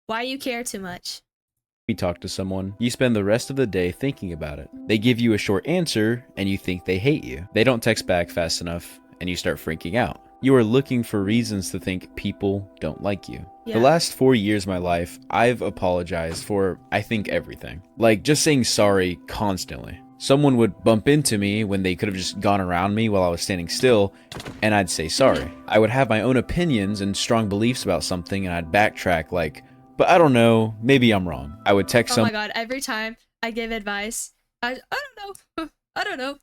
Why you care too much? You talk to someone, you spend the rest of the day thinking about it. They give you a short answer, and you think they hate you. They don't text back fast enough, and you start freaking out. You are looking for reasons to think people don't like you. The Yeah. last 4 years of my life, I've apologized for, I think, everything. Like, just saying sorry constantly. Someone would bump into me when they could have just gone around me while I was standing still, and I'd say sorry. I would have my own opinions and strong beliefs about something, and I'd backtrack like, but I don't know, maybe I'm wrong. I would text Oh my someone. god, every time I give advice, I don't know. I don't know.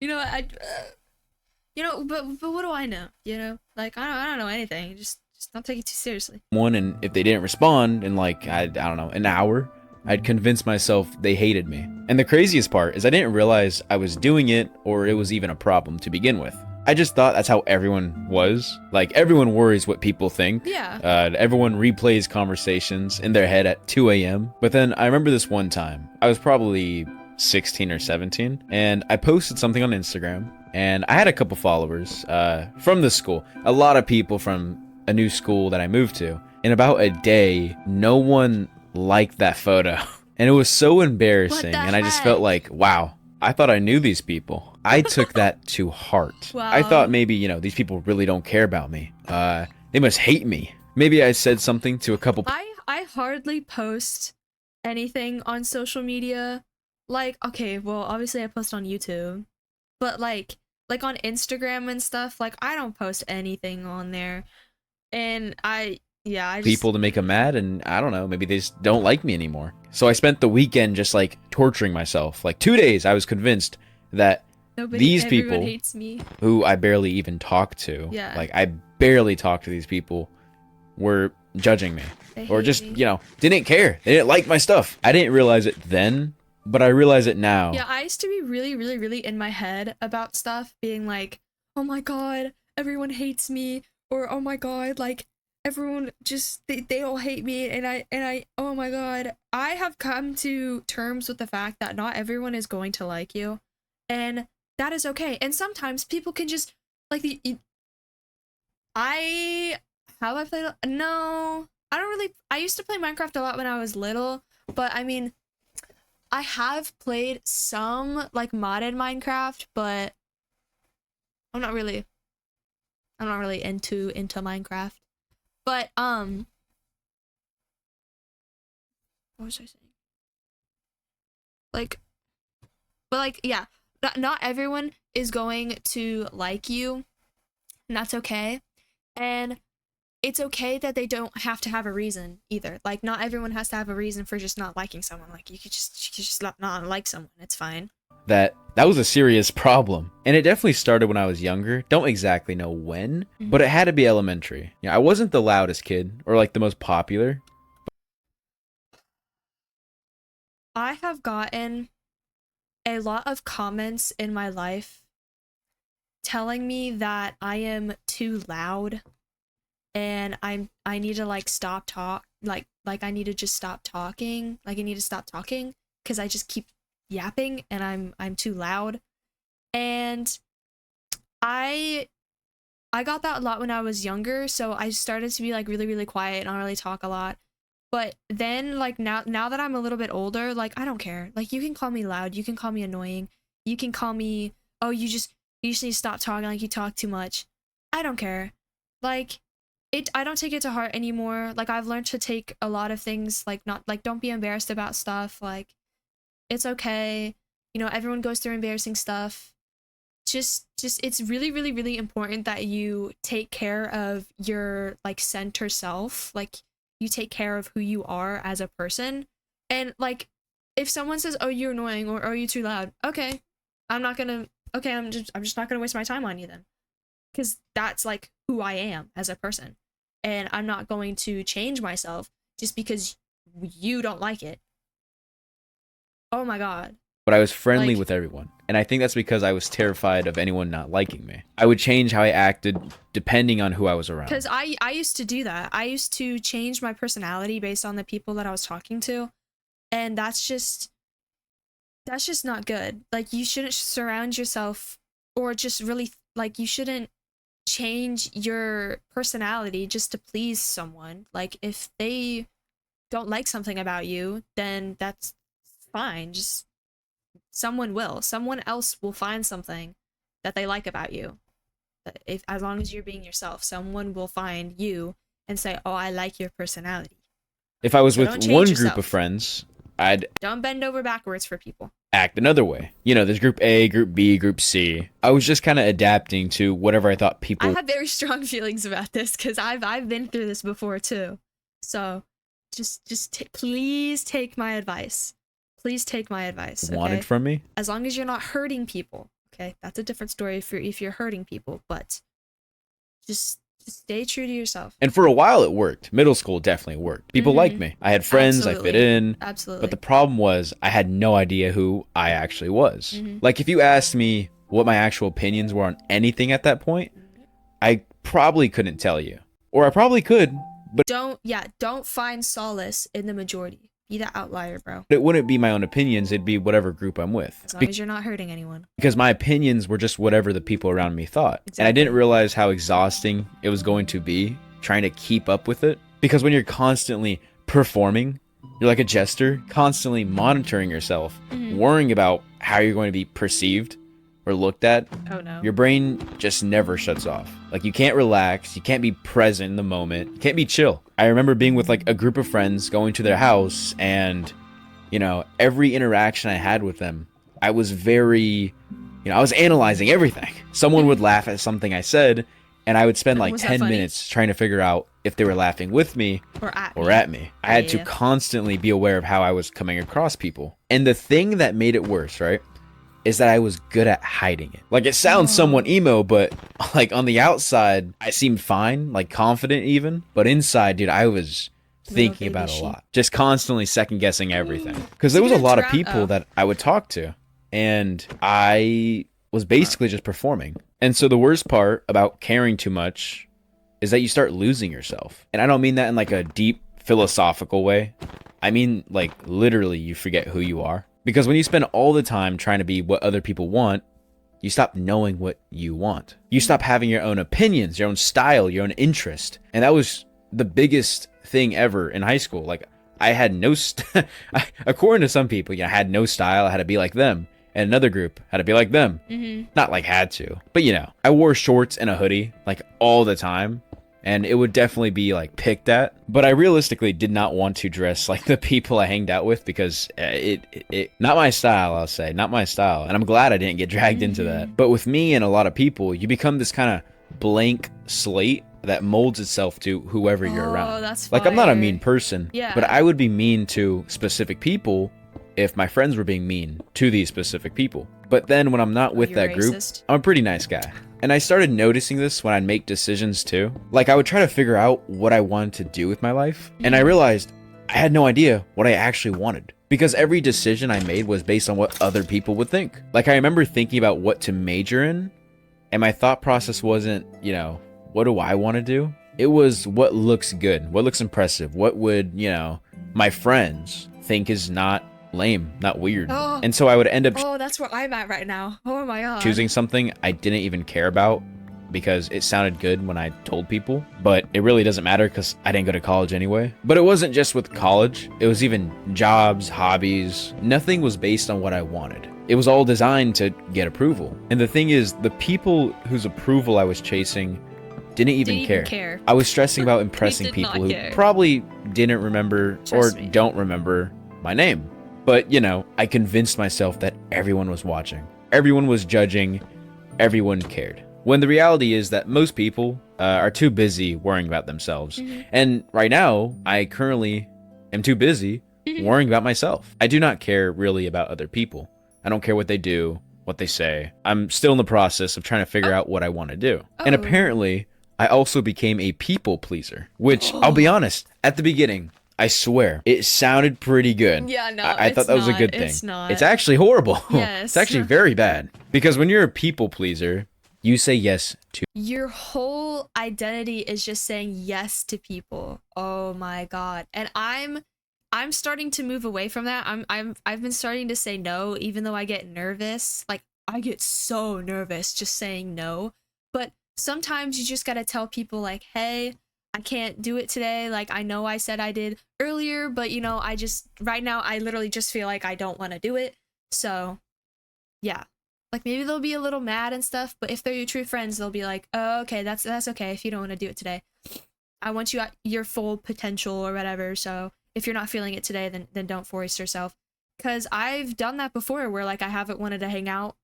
You know, but what do I know? You know? Like I don't know anything. Just don't take it too seriously. And if they didn't respond in like I don't know, an hour, I'd convince myself they hated me. And the craziest part is I didn't realize I was doing it or it was even a problem to begin with. I just thought that's how everyone was. Like, everyone worries what people think. Yeah. Everyone replays conversations in their head at 2 a.m. But then I remember this one time. I was probably 16 or 17, and I posted something on Instagram, and I had a couple followers from the school. A lot of people from a new school that I moved to. In about a day, no one liked that photo. And it was so embarrassing, and I just felt heck? like, wow, I thought I knew these people. I took that to heart. Wow. I thought maybe, these people really don't care about me. They must hate me. Maybe I said something to a couple. I hardly post anything on social media. Like, okay, well, obviously I post on YouTube, but like on Instagram and stuff, like I don't post anything on there. And I just People to make them mad, and I don't know, maybe they just don't like me anymore. So I spent the weekend just like torturing myself. Like 2 days, I was convinced that these everyone people hates me. who I barely even talk to, Yeah. like I barely talk to these people, were judging me. They Or hate just, me. didn't care. They didn't like my stuff. I didn't realize it then, but I realize it now. Yeah, I used to be really, really, really in my head about stuff, being like, oh my god, everyone hates me, or oh my god, like everyone just they all hate me, and I oh my god. I have come to terms with the fact that not everyone is going to like you, and that is okay. And sometimes people can just like I have I played no, I don't really. I used to play Minecraft a lot when I was little, but I mean I have played some like modded Minecraft, but I'm not really into Minecraft. But what was I saying? Like but like yeah, not everyone is going to like you, and that's okay. And it's okay that they don't have to have a reason either. Like not everyone has to have a reason for just not liking someone. Like you could just not like someone. It's fine. That was a serious problem. And it definitely started when I was younger. Don't exactly know when, but it had to be elementary. I wasn't the loudest kid or like the most popular. I have gotten a lot of comments in my life telling me that I am too loud, and I need to like stop talk like I need to just stop talking. Like I need to stop talking because I just keep yapping and I'm too loud. And I I got that a lot when I was younger, so I started to be like really, really quiet and not really talk a lot. But then like now that I'm a little bit older, like I don't care. Like you can call me loud, you can call me annoying, you can call me, oh, you just need to stop talking, like you talk too much. I don't care. Like I don't take it to heart anymore. Like I've learned to take a lot of things like not like don't be embarrassed about stuff. Like it's okay. You know, everyone goes through embarrassing stuff. Just it's really, really, really important that you take care of your like center self. Like you take care of who you are as a person. And like if someone says, oh, you're annoying, or oh, you're too loud, okay, I'm not gonna okay, I'm just not gonna waste my time on you then, because that's like who I am as a person, and I'm not going to change myself just because you don't like it. Oh my god. But I was friendly Like with everyone. And I think that's because I was terrified of anyone not liking me. I would change how I acted depending on who I was around. because I used to do that. I used to change my personality based on the people that I was talking to, and that's just not good. Like you shouldn't surround yourself, or just really like you shouldn't change your personality just to please someone. Like if they don't like something about you, then that's fine. Just someone will. Someone else will find something that they like about you. If as long as you're being yourself, someone will find you and say, "Oh, I like your personality." If I was So with don't change one group of yourself. friends, I'd Don't bend over backwards for people. act another way. You know, there's group A, group B, group C. I was just kind of adapting to whatever I thought I people. have very strong feelings about this because I've been through this before too. So please take my advice. Please take my advice. Okay? Wanted from me. As long as you're not hurting people. Okay, that's a different story if you're hurting people, but just stay true to yourself. And for a while it worked. Middle school definitely worked. People liked me. I had friends, I fit in. Absolutely. But the problem was I had no idea who I actually was. Like if you asked me what my actual opinions were on anything at that point, I probably couldn't tell you. Or I probably could, but don't find solace in the majority. Be the outlier, bro. it wouldn't be my own opinions, it'd be whatever group I'm with. As long as you're not hurting anyone. Because my opinions were just whatever the people around me thought. Exactly. And I didn't realize how exhausting it was going to be trying to keep up with it. Because when you're constantly performing, you're like a jester, constantly monitoring yourself, worrying about how you're going to be perceived or looked at. Oh no. Your brain just never shuts off. Like you can't relax, you can't be present in the moment, you can't be chill. I remember being with like a group of friends, going to their house, and you know, every interaction I had with them, I was very, I was analyzing everything. Someone would laugh at something I said, and I would spend like 10 minutes trying to figure out if they were laughing with me or at me. I had to constantly be aware of how I was coming across people. And the thing that made it worse, right, is that I was good at hiding it. Like it sounds somewhat emo, but like on the outside, I seemed fine, like confident even. But inside, dude, I was thinking about a lot. Just constantly second guessing everything. Because there was a lot of people that I would talk to. And I was basically just performing. And so the worst part about caring too much is that you start losing yourself. And I don't mean that in like a deep philosophical way. I mean like literally you forget who you are. Because when you spend all the time trying to be what other people want, you stop knowing what you want. You stop having your own opinions, your own style, your own interest. And that was the biggest thing ever in high school. Like I had no, according to some people, I had no style. I had to be like them. And another group had to be like them. Not like had to, but I wore shorts and a hoodie like all the time. And it would definitely be like picked at, but I realistically did not want to dress like the people I hanged out with because it not my style, I'll say, not my style. And I'm glad I didn't get dragged into that. But with me and a lot of people, you become this kind of blank slate that molds itself to whoever you're around. That's like I'm not a mean person, yeah, but I would be mean to specific people if my friends were being mean to these specific people. But then when I'm not with that group, I'm a pretty nice guy. And I started noticing this when I'd make decisions too. Like I would try to figure out what I wanted to do with my life. And I realized I had no idea what I actually wanted. Because every decision I made was based on what other people would think. Like I remember thinking about what to major in. And my thought process wasn't, what do I want to do? It was what looks good, what looks impressive, what would, my friends think is not lame, not weird. And so I would end up that's where I'm at right now. Oh my god. choosing something I didn't even care about because it sounded good when I told people, but it really doesn't matter because I didn't go to college anyway. But it wasn't just with college, it was even jobs, hobbies. Nothing was based on what I wanted. It was all designed to get approval. And the thing is, the people whose approval I was chasing didn't even care. I was stressing about impressing people who probably didn't remember don't remember my name. But, I convinced myself that everyone was watching. Everyone was judging. Everyone cared. When the reality is that most people are too busy worrying about themselves. And right now, I currently am too busy worrying about myself. I do not care really about other people. I don't care what they do, what they say. I'm still in the process of trying to figure out what I want to do. And apparently, I also became a people pleaser. Which, I'll be honest, at the beginning, I swear, it sounded pretty good. Yeah, no, I thought that was a good thing. It's not. It's actually horrible. Yes. It's actually very bad. Because when you're a people pleaser, you say yes to... Your whole identity is just saying yes to people. Oh my god. And I'm starting to move away from that. I've been starting to say no, even though I get nervous. Like, I get so nervous just saying no. But sometimes you just gotta tell people like, hey, I can't do it today. Like, I know I said I did earlier, but you know, I just, right now, I literally just feel like I don't want to do it. So, yeah. Like, maybe they'll be a little mad and stuff, but if they're your true friends, they'll be like, oh, okay, that's okay if you don't want to do it today. I want you at your full potential or whatever. So if you're not feeling it today, then don't force yourself. Because I've done that before where like I haven't wanted to hang out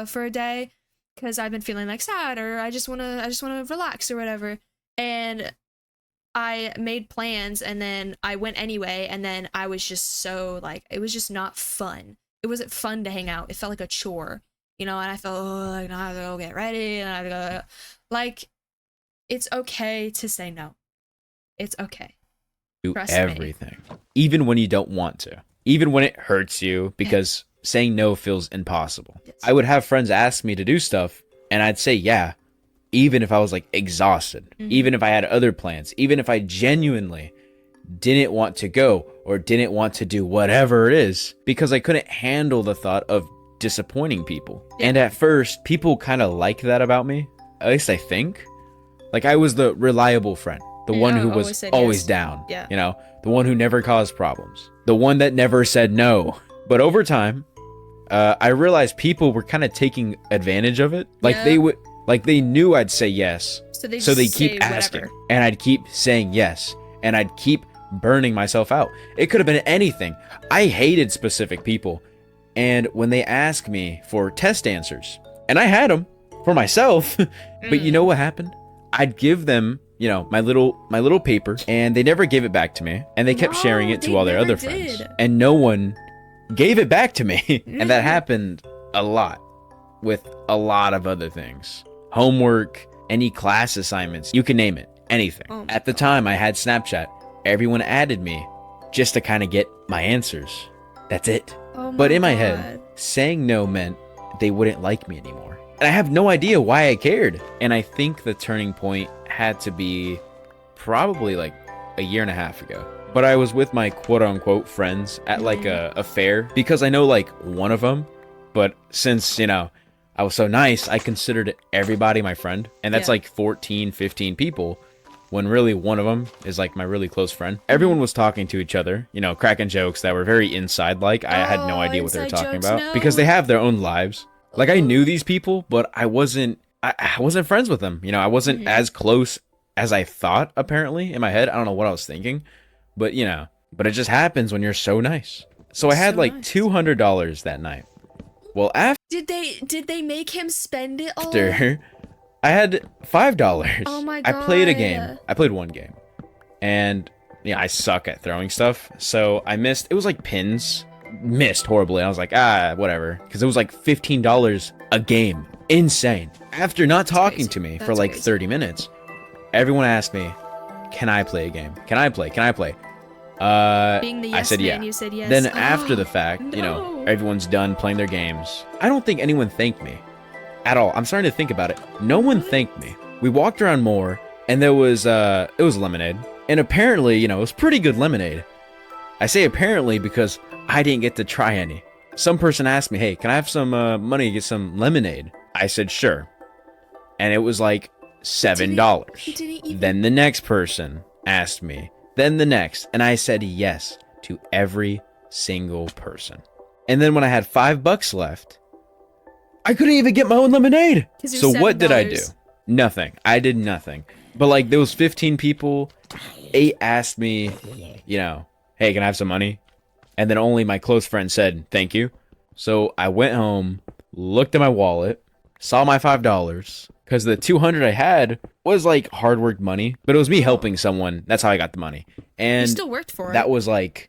for a day because I've been feeling like sad or I just wanna relax or whatever. And I made plans and then I went anyway, and then I was just so like it was just not fun. It wasn't fun to hang out. It felt like a chore, you know, and I felt like now I have to go get ready and I have to go like it's okay to say no. It's okay. Do Trust everything. Me. Even when you don't want to. Even when it hurts you, because saying no feels impossible. Yes. I would have friends ask me to do stuff, and I'd say yeah, even if I was like exhausted, even if I had other plans, even if I genuinely didn't want to go or didn't want to do whatever it is, because I couldn't handle the thought of disappointing people. Yeah. And at first, people kind of like that about me. At least I think. Like I was the reliable friend. The one who was always down, yeah. You know, the one who never caused problems, the one that never said no. But over time, I realized people were kind of taking advantage of it. Like they knew I'd say yes, so they keep asking, and I'd keep saying yes, and I'd keep burning myself out. It could have been anything. I hated specific people, and when they asked me for test answers, and I had them for myself, but you know what happened? I'd give them, you know, my little paper, and they never gave it back to me, and they kept sharing it to all their other friends, and no one gave it back to me. And that happened a lot with a lot of other things. Homework, any class assignments, you can name it, anything. At the time I had Snapchat, everyone added me just to kind of get my answers. That's it. But in my head, saying no meant they wouldn't like me anymore. And I have no idea why I cared. And I think the turning point had to be probably like a year and a half ago. But I was with my quote-unquote friends at like a fair, because I know like one of them. But since, you know, I was so nice, I considered everybody my friend. And that's like 14, 15 people, when really one of them is like my really close friend. Everyone was talking to each other, you know, cracking jokes that were very inside like. I had no idea what they were talking about because they have their own lives. Like I knew these people, but I wasn't friends with them. You know, I wasn't as close as I thought, apparently, in my head. I don't know what I was thinking, but you know, but it just happens when you're so nice. So I had like $200 that night. Well, after did they make him spend it all? After I had $5. Oh my God. I played a game. I played one game. And yeah, I suck at throwing stuff. So I missed, it was like pins. Missed horribly. I was like, whatever, because it was like $15 a game. Insane. After not talking to me for like 30 minutes, everyone asked me, can I play a game? Can I play? Being the yes I said man, you said yes. Then after the fact, you know, everyone's done playing their games. I don't think anyone thanked me at all. I'm starting to think about it. No one thanked me. We walked around more, and there was it was lemonade, and apparently, you know, it was pretty good lemonade. I say apparently because I didn't get to try any. Some person asked me, hey, can I have some money to get some lemonade? I said, sure. And it was like $7. Then the next person asked me. Then the next. And I said yes to every single person. And then when I had $5 left, I couldn't even get my own lemonade. So what did I do? Nothing. I did nothing. But like those 15 people, 8 asked me, you know, hey, can I have some money? And then only my close friend said, thank you. So I went home, looked at my wallet, saw my $5, because the $200 I had was like hard work money, but it was me helping someone. That's how I got the money. And you still worked for it. That was like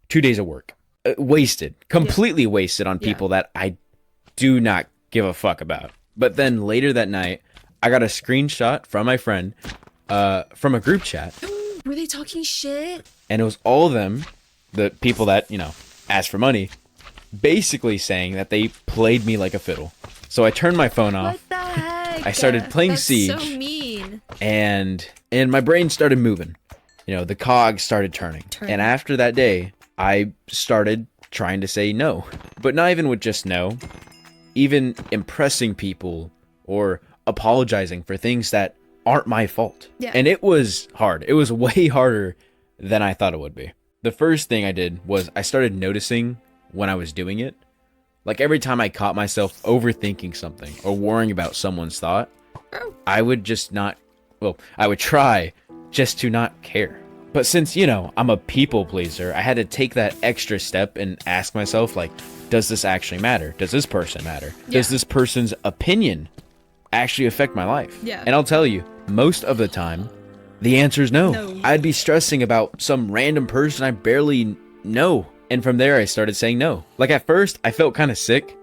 2 days of work. Wasted. Completely wasted on people that I do not give a fuck about. But then later that night, I got a screenshot from my friend from a group chat. Were they talking shit? And it was all of them, the people that, you know, asked for money, basically saying that they played me like a fiddle. So I turned my phone off. What the heck? I started playing Siege. That's so mean. And my brain started moving. You know, the cogs started turning. And after that day, I started trying to say no. But not even with just no. Even impressing people or apologizing for things that aren't my fault. Yeah. And it was hard. It was way harder than I thought it would be. The first thing I did was I started noticing when I was doing it. Like every time I caught myself overthinking something or worrying about someone's thought, I would just not, well, I would try just to not care. But since, you know, I'm a people pleaser, I had to take that extra step and ask myself, like, does this actually matter? Does this person matter? Yeah. Does this person's opinion actually affect my life? Yeah. And I'll tell you, most of the time, the answer is no. No. I'd be stressing about some random person I barely know. And from there, I started saying no. Like at first, I felt kind of sick.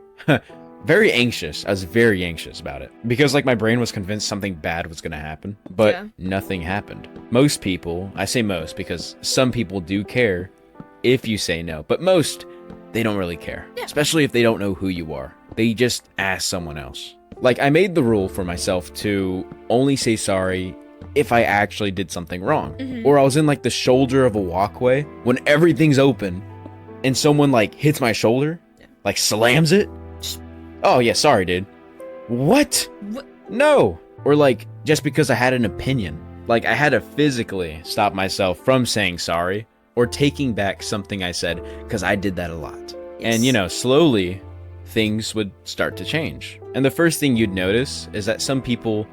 Very anxious. I was very anxious about it. Because like my brain was convinced something bad was going to happen. But Yeah. nothing happened. Most people, I say most because some people do care if you say no. But most, they don't really care. Yeah. Especially if they don't know who you are. They just ask someone else. Like I made the rule for myself to only say sorry if I actually did something wrong. Or I was in like the shoulder of a walkway when everything's open and someone like hits my shoulder, like slams it. Oh yeah, sorry dude. What? No. Or like just because I had an opinion. Like I had to physically stop myself from saying sorry or taking back something I said because I did that a lot. And you know, slowly things would start to change. And the first thing you'd notice is that some people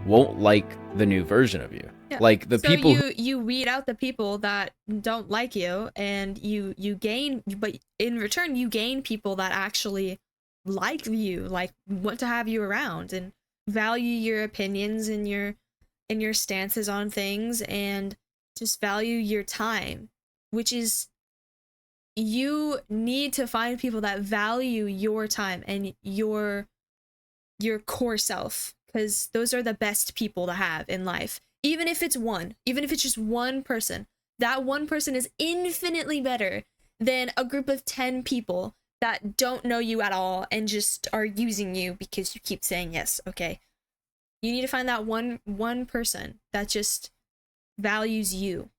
won't like the new version of you. Yeah. Like the so people you weed out the people that don't like you, and you gain, but in return you gain people that actually like you, like want to have you around and value your opinions and your stances on things, and just value your time, which is, you need to find people that value your time and your core self, because those are the best people to have in life. Even if it's just one person, that one person is infinitely better than a group of 10 people that don't know you at all and just are using you because you keep saying yes. Okay, you need to find that one person that just values you.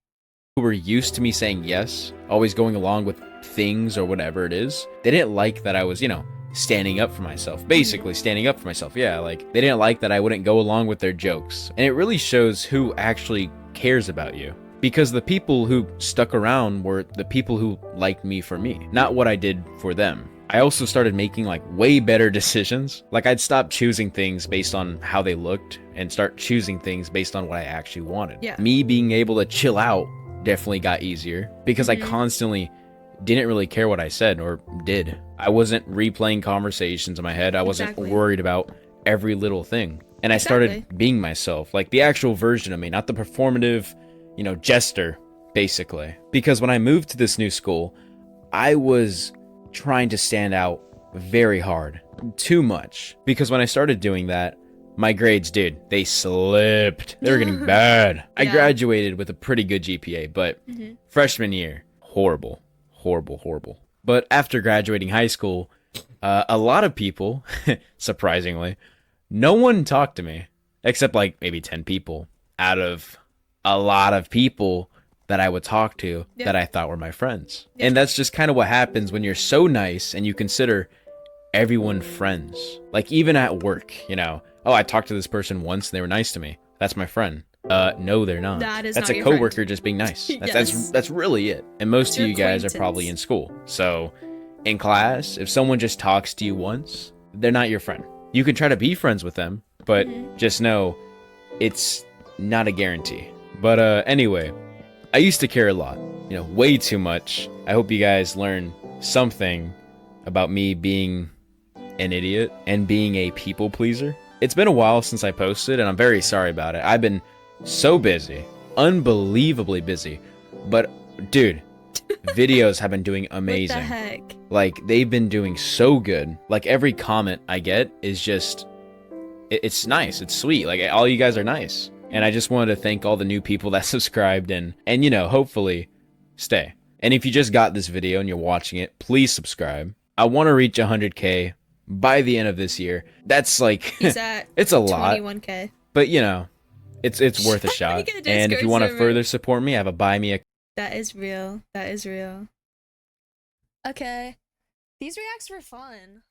who were used to me saying yes, always going along with things or whatever it is, they didn't like that I was, you know, standing up for myself. Basically, standing up for myself. Yeah, like, they didn't like that I wouldn't go along with their jokes. And it really shows who actually cares about you. Because the people who stuck around were the people who liked me for me, not what I did for them. I also started making like way better decisions. Like I'd stop choosing things based on how they looked and start choosing things based on what I actually wanted. Yeah. Me being able to chill out definitely got easier because I constantly didn't really care what I said or did. I wasn't replaying conversations in my head. I wasn't worried about every little thing. And I started being myself, like the actual version of me, not the performative, you know, jester, basically. Because when I moved to this new school, I was trying to stand out very hard, too much. Because when I started doing that, my grades, dude, they slipped. They were getting bad. I graduated with a pretty good GPA, but freshman year, horrible. But after graduating high school, a lot of people, surprisingly, no one talked to me, except like maybe 10 people out of a lot of people that I would talk to that I thought were my friends. And that's just kind of what happens when you're so nice and you consider everyone friends. Like even at work, you know, oh, I talked to this person once and they were nice to me. That's my friend. No, they're not. That's a coworker just being nice. That's really it. And most of you guys are probably in school. So in class, if someone just talks to you once, they're not your friend. You can try to be friends with them, but just know it's not a guarantee. But anyway, I used to care a lot, you know, way too much. I hope you guys learn something about me being an idiot and being a people pleaser. It's been a while since I posted, and I'm very sorry about it. I've been so busy, unbelievably busy. But dude, videos have been doing amazing. What the heck? Like they've been doing so good. Like every comment I get is just, it's nice, it's sweet. Like all you guys are nice. And I just wanted to thank all the new people that subscribed and you know, hopefully stay. And if you just got this video and you're watching it, please subscribe. I want to reach 100K by the end of this year. That's like, He's at it's a lot. 21K. But you know, it's worth a shot. And if you want to further support me, I have a buy me a. That is real. That is real. Okay. These reacts were fun.